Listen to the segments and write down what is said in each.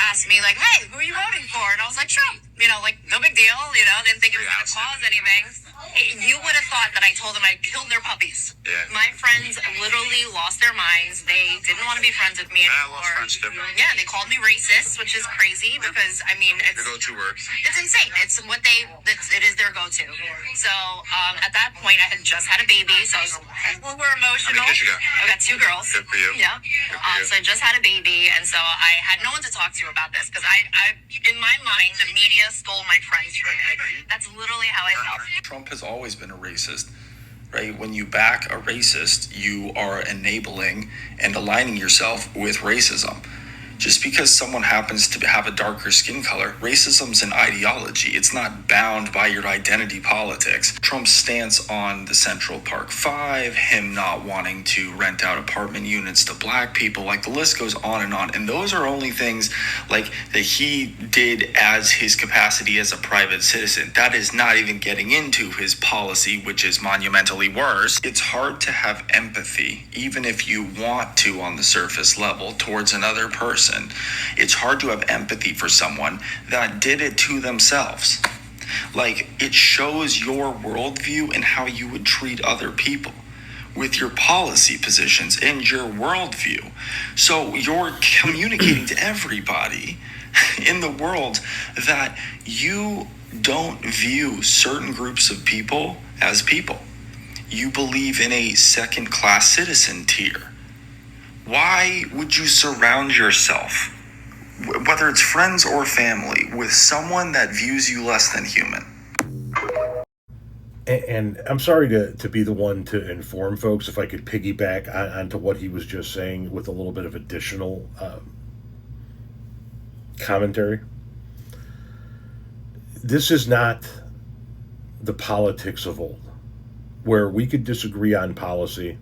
asked me, like, hey, who are you voting for? And I was like, Trump. Like, no big deal. Didn't think it was going to cause anything. You would have thought that I told them I killed their puppies. Yeah. My friends literally lost their minds. They didn't want to be friends with me anymore. I lost friends too. Yeah, they called me racist, which is crazy because, it's Your go-to word. It's insane. It is their go-to. So at that point, I had just had a baby, so I was a little more emotional. How many kids you got? I got 2 girls. Good for you. Yeah. So I just had a baby, and so I had no one to talk to about this because I in my mind, the media stole my friends from me. That's literally how I felt. Trump has always been a racist, right? When you back a racist, you are enabling and aligning yourself with racism. Just because someone happens to have a darker skin color, racism's an ideology. It's not bound by your identity politics. Trump's stance on the Central Park 5, him not wanting to rent out apartment units to black people, like the list goes on. And those are only things like that he did as his capacity as a private citizen. That is not even getting into his policy, which is monumentally worse. It's hard to have empathy, even if you want to on the surface level, towards another person. It's hard to have empathy for someone that did it to themselves. Like, it shows your worldview and how you would treat other people with your policy positions and your worldview. So you're communicating to everybody in the world that you don't view certain groups of people as people. You believe in a second-class citizen tier. Why would you surround yourself, whether it's friends or family, with someone that views you less than human? And I'm sorry to be the one to inform folks, if I could piggyback onto what he was just saying with a little bit of additional commentary. This is not the politics of old, where we could disagree on policy.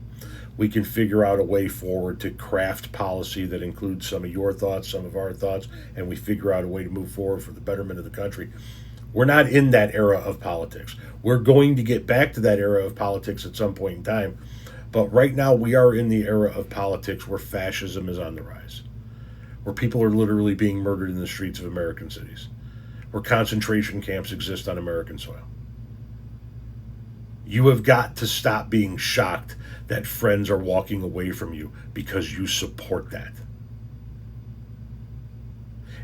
We can figure out a way forward to craft policy that includes some of your thoughts, some of our thoughts, and we figure out a way to move forward for the betterment of the country. We're not in that era of politics. We're going to get back to that era of politics at some point in time. But right now we are in the era of politics where fascism is on the rise, where people are literally being murdered in the streets of American cities, where concentration camps exist on American soil. You have got to stop being shocked that friends are walking away from you because you support that.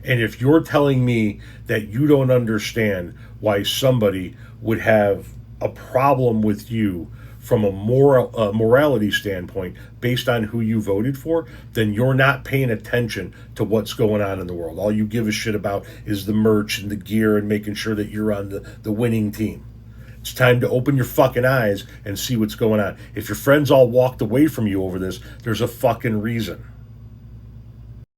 And if you're telling me that you don't understand why somebody would have a problem with you from a morality standpoint based on who you voted for, then you're not paying attention to what's going on in the world. All you give a shit about is the merch and the gear and making sure that you're on the winning team. It's time to open your fucking eyes and see what's going on. If your friends all walked away from you over this, there's a fucking reason.